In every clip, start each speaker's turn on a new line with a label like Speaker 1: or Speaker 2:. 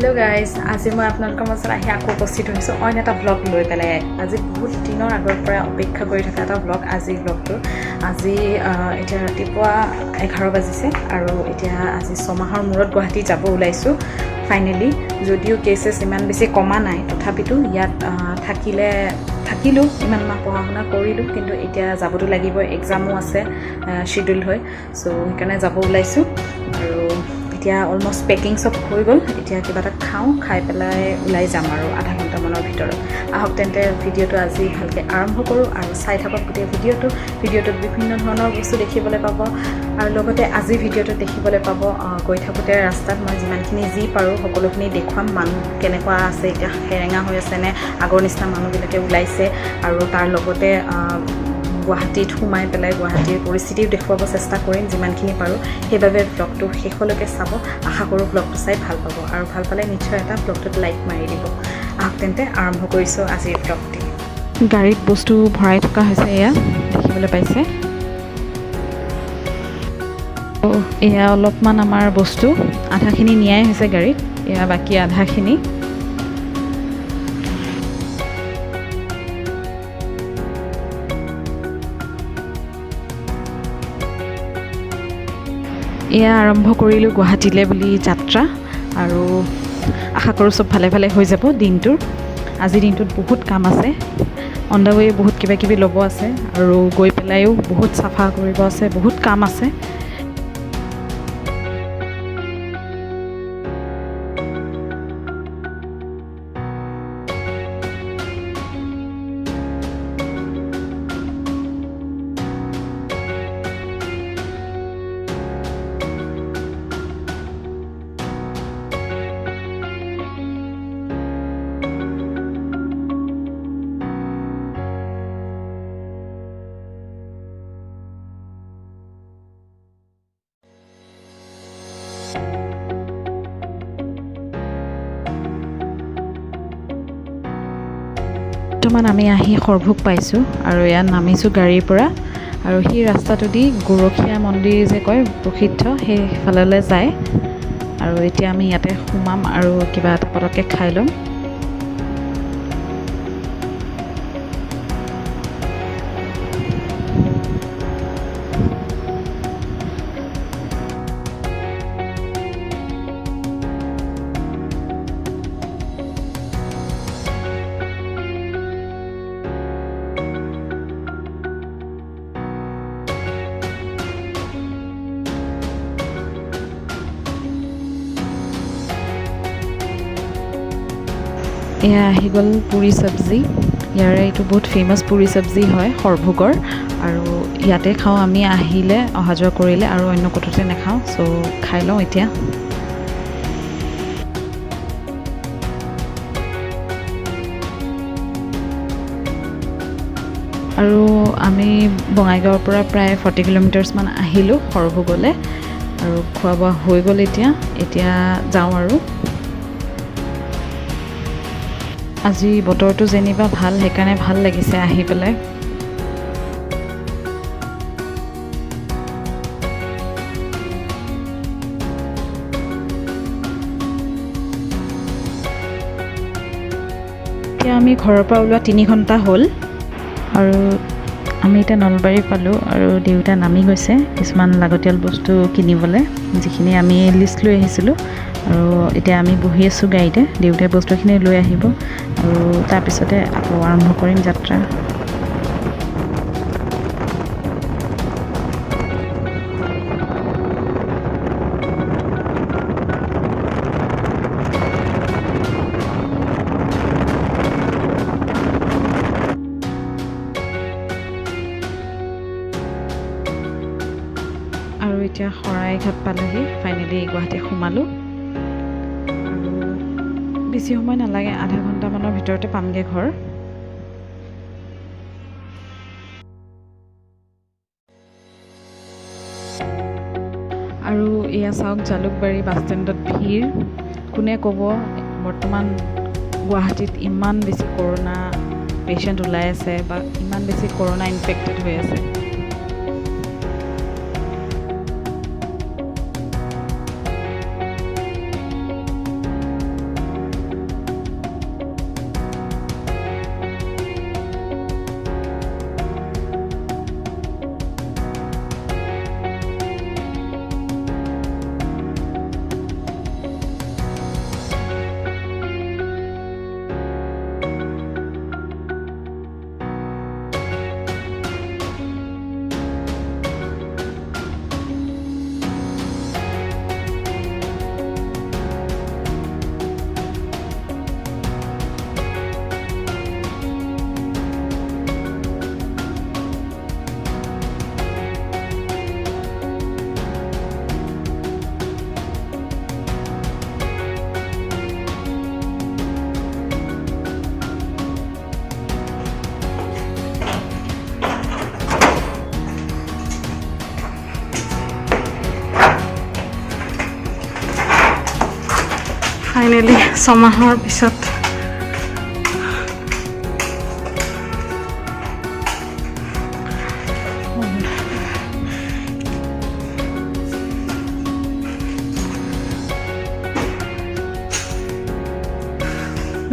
Speaker 1: hello guys आज मैं आपलोকৰ মাজত আহি আকৌ উপস্থিত হৈছোঁ অন্য এটা ব্লগ লৈ পেলাই আজি বহুত দিনৰ আগৰ পৰা অপেক্ষা কৰি থকা এটা ব্লগ আজি ব্লগটো আজি এতিয়া ৰাতিপুৱা 11 বাজিছে আৰু এতিয়া আজি 6 মাহৰ মূৰত গুৱাহাটী যাব ওলাইছোঁ ফাইনালি যদিও কেसेছ ইমান বেছি কমা নাই তথাপিতো ইয়াত থাকিলোঁ ইমান মাহ পঢ়া শুনা কৰিলোঁ কিন্তু এতিয়া যাবতো লাগিব এক্সামো আছে শিডিউল হয় সো সেইকাৰণে যাব ওলাইছোঁ আৰু এতিয়া অলমোষ্ট পেকিং সব হৈ গ'ল এতিয়া কিবা এটা খাওঁ খাই পেলাই ওলাই যাম আৰু আধা ঘণ্টামানৰ ভিতৰত আহক তেন্তে ভিডিঅ'টো আজি ভালকৈ আৰম্ভ কৰোঁ আৰু চাই থাকক গোটেই ভিডিঅ'টোত বিভিন্ন ধৰণৰ বস্তু দেখিবলৈ পাব আৰু লগতে আজি ভিডিঅ'টোত দেখিবলৈ পাব গৈ থাকোঁতে ৰাস্তাত মই যিমানখিনি যি পাৰোঁ সকলোখিনি দেখুৱাম মানুহ কেনেকুৱা আছে এতিয়া হেৰেঙা হৈ আছে নে আগৰ নিচিনা মানুহবিলাকে ওলাইছে আৰু তাৰ লগতে গুৱাহাটীত সোমাই পেলাই গুৱাহাটীৰ পৰিস্থিতিও দেখুৱাব চেষ্টা কৰিম যিমানখিনি পাৰোঁ সেইবাবে ব্লগটো শেষলৈকে চাব আশা কৰোঁ ব্লগটো চাই ভাল পাব আৰু ভাল পালে নিশ্চয় এটা ব্লগটোত লাইক মাৰি দিব আহক তেন্তে আৰম্ভ কৰিছোঁ আজিৰ ব্লগটি গাড়ীত বস্তু ভৰাই থকা হৈছে এয়া দেখিবলৈ পাইছে এয়া অলপমান আমাৰ বস্তু আধাখিনি নিয়াই হৈছে গাড়ীত এয়া বাকী আধাখিনি এয়া আৰম্ভ কৰিলোঁ গুৱাহাটীলৈ বুলি যাত্ৰা আৰু আশা কৰোঁ চব ভালে ভালে হৈ যাব দিনটোৰ আজিৰ দিনটোত বহুত কাম আছে অন দ্য ৱে বহুত কিবা কিবি ল'ব আছে আৰু গৈ পেলাইও বহুত চাফা কৰিব আছে বহুত কাম আছে বৰ্তমান আমি আহি সৰভোগ পাইছোঁ আৰু ইয়াত নামিছোঁ গাড়ীৰ পৰা আৰু সেই ৰাস্তাটো দি গৰখীয়া মন্দিৰ যে কয় প্ৰসিদ্ধ সেইফাললৈ যায় আৰু এতিয়া আমি ইয়াতে সোমাম আৰু কিবা এটা পটককৈ খাই ল'ম এয়া আহি গ'ল পুৰি চব্জি ইয়াৰে এইটো বহুত ফেমাছ পুৰি চব্জি হয় সৰভোগৰ আৰু ইয়াতে খাওঁ আমি আহিলে অহা যোৱা কৰিলে আৰু অন্য ক'তোতে নাখাওঁ চ' খাই লওঁ এতিয়া আৰু আমি বঙাইগাঁৱৰ পৰা প্ৰায় 40 কিলোমিটাৰ্ছমান আহিলোঁ সৰভোগলৈ আৰু খোৱা বোৱা হৈ গ'ল এতিয়া যাওঁ আৰু আজি বতৰটো যেনিবা ভাল সেইকাৰণে ভাল লাগিছে আহি পেলাই এতিয়া আমি ঘৰৰ পৰা ওলোৱা 3 ঘণ্টা হ'ল আৰু আমি এতিয়া নলবাৰী পালোঁ আৰু দেউতা নামি গৈছে কিছুমান লাগতিয়াল বস্তু কিনিবলৈ যিখিনি আমি লিষ্ট লৈ আহিছিলোঁ আৰু এতিয়া আমি বহি আছোঁ গাড়ীতে দেউতাই বস্তুখিনি লৈ আহিব আৰু তাৰপিছতে আকৌ আৰম্ভ কৰিম যাত্ৰা আৰু এতিয়া শৰাইঘাট পালোহি ফাইনেলি গুৱাহাটী সোমালোঁ বেছি সময় নালাগে আধা ঘণ্টামানৰ ভিতৰতে পামগৈ ঘৰ আৰু এয়া চাওক জালুকবাৰী বাছ ষ্টেণ্ডত ভিৰ কোনে ক'ব বৰ্তমান গুৱাহাটীত ইমান বেছি কৰোণা পেচেণ্ট ওলাই আছে বা ইমান বেছি কৰোণা ইনফেক্টেড হৈ আছে ফাইনেলি 6 মাহৰ পিছত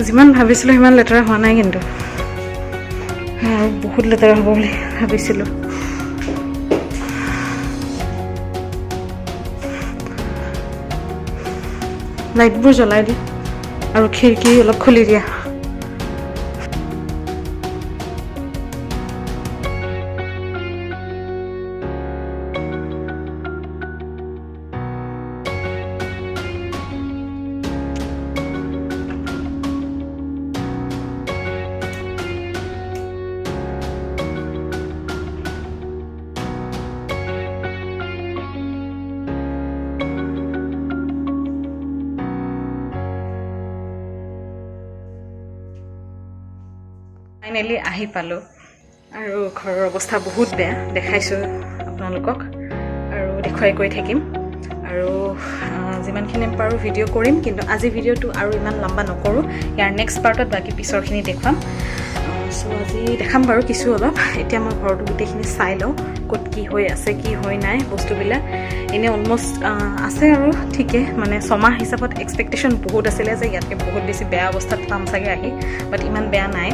Speaker 1: যিমান ভাবিছিলোঁ সিমান লেতেৰা হোৱা নাই কিন্তু আৰু বহুত লেতেৰা হ'ব বুলি ভাবিছিলোঁ লাইটবোৰ জ্বলাই দিয়া আৰু খিৰিকী অলপ খুলি দিয়া ফাইনেলি আহি পালোঁ আৰু ঘৰৰ অৱস্থা বহুত বেয়া দেখাইছোঁ আপোনালোকক আৰু দেখুৱাই গৈ থাকিম আৰু যিমানখিনি পাৰোঁ ভিডিঅ' কৰিম কিন্তু আজি ভিডিঅ'টো আৰু ইমান লম্বা নকৰোঁ ইয়াৰ নেক্সট পাৰ্টত বাকী পিছৰখিনি দেখুৱাম চ' আজি দেখাম বাৰু কিছু অলপ এতিয়া মই ঘৰটো গোটেইখিনি চাই লওঁ ক'ত কি হৈ আছে কি হৈ নাই বস্তুবিলাক এনেই অলমষ্ট আছে আৰু ঠিকে মানে 6 মাহ হিচাপত এক্সপেক্টেশ্যন বহুত আছিলে যে ইয়াতকৈ বহুত বেছি বেয়া অৱস্থাত পাম চাগে আহি বাট ইমান বেয়া নাই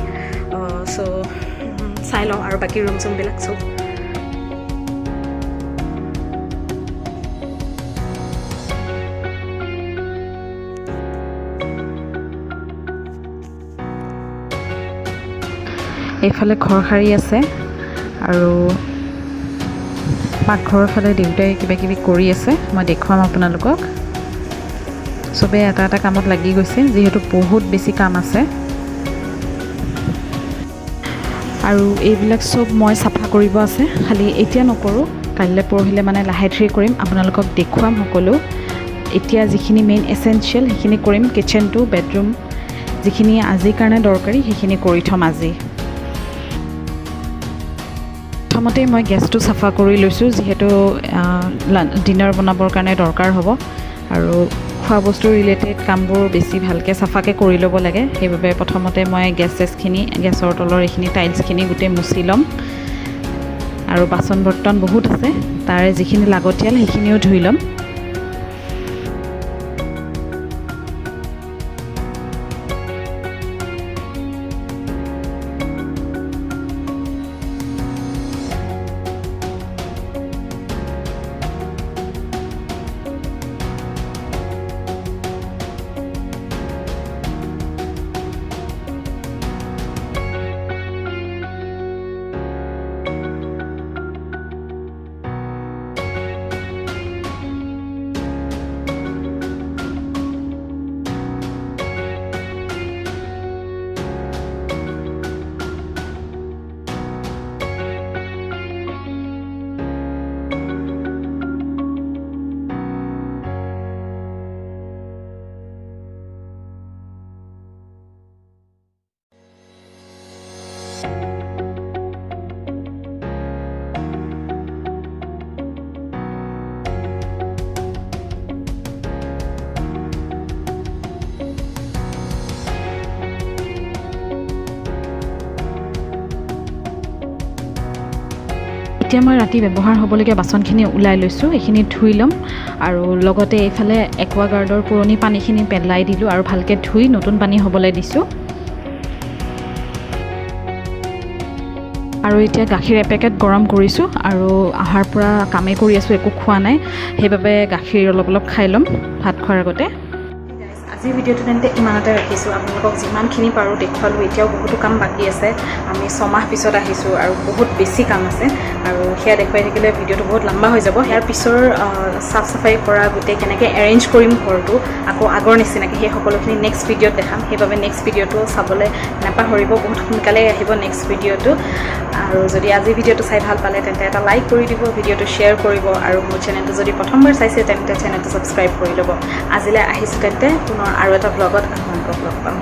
Speaker 1: চ' চাই লওঁ আৰু বাকী ৰুম চুমবিলাক চব এইফালে ঘৰ সাৰি আছে আৰু পাকঘৰৰ ফালে দেউতাই কিবা কিবি কৰি আছে মই দেখুৱাম আপোনালোকক চবেই এটা এটা কামত লাগি গৈছে যিহেতু বহুত বেছি কাম আছে আৰু এইবিলাক চব মই চাফা কৰিব আছে খালি এতিয়া নকৰোঁ কাইলৈ পৰহিলে মানে লাহে ধীৰে কৰিম আপোনালোকক দেখুৱাম সকলো এতিয়া যিখিনি মেইন এচেঞ্চিয়েল সেইখিনি কৰিম কিচেনটো বেডৰুম যিখিনি আজিৰ কাৰণে দৰকাৰী সেইখিনি কৰি থ'ম আজি প্ৰথমতে মই গেছটো চাফা কৰি লৈছোঁ যিহেতু ডিনাৰ বনাবৰ কাৰণে দৰকাৰ হ'ব আৰু খোৱা বস্তু ৰিলেটেড কামবোৰ বেছি ভালকৈ চাফাকৈ কৰি ল'ব লাগে সেইবাবে প্ৰথমতে মই চেছখিনি গেছৰ তলৰ এইখিনি টাইলছখিনি গোটেই মুচি ল'ম আৰু বাচন বৰ্তন বহুত আছে তাৰে যিখিনি লাগতিয়াল সেইখিনিও ধুই ল'ম এতিয়া মই ৰাতি ব্যৱহাৰ হ'বলগীয়া বাচনখিনি ওলাই লৈছোঁ এইখিনি ধুই ল'ম আৰু লগতে এইফালে একুৱাগাৰ্ডৰ পুৰণি পানীখিনি পেলাই দিলোঁ আৰু ভালকৈ ধুই নতুন পানী হ'বলৈ দিছোঁ আৰু এতিয়া গাখীৰ এপেকেট গৰম কৰিছোঁ আৰু আহাৰ পৰা কামেই কৰি আছোঁ একো খোৱা নাই সেইবাবে গাখীৰ অলপ অলপ খাই ল'ম ভাত খোৱাৰ আগতে আজিৰ ভিডিঅ'টো তেন্তে ইমানতে ৰাখিছোঁ আপোনালোকক যিমানখিনি পাৰোঁ দেখুৱালোঁ এতিয়াও বহুতো কাম বাকী আছে আমি 6 মাহ পিছত আহিছোঁ আৰু বহুত বেছি কাম আছে আৰু সেয়া দেখুৱাই থাকিলে ভিডিঅ'টো বহুত লম্বা হৈ যাব ইয়াৰ পিছৰ চাফ চাফাই কৰা গোটেই কেনেকৈ এৰেঞ্জ কৰিম ঘৰটো আকৌ আগৰ নিচিনাকৈ সেই সকলোখিনি নেক্সট ভিডিঅ'ত দেখাম সেইবাবে নেক্সট ভিডিঅ'টো চাবলৈ নাপাহৰিব বহুত সোনকালে আহিব নেক্সট ভিডিঅ'টো আৰু যদি আজি ভিডিঅ'টো চাই ভাল পালে তেন্তে এটা লাইক কৰি দিব ভিডিঅ'টো শ্বেয়াৰ কৰিব আৰু মোৰ চেনেলটো যদি প্ৰথমবাৰ চাইছে তেন্তে চেনেলটো ছাবস্ক্ৰাইব কৰি ল'ব আজিলৈ আহিছোঁ তেন্তে পুনৰ আৰু এটা ব্লগত আপোনালোকক লগ পাম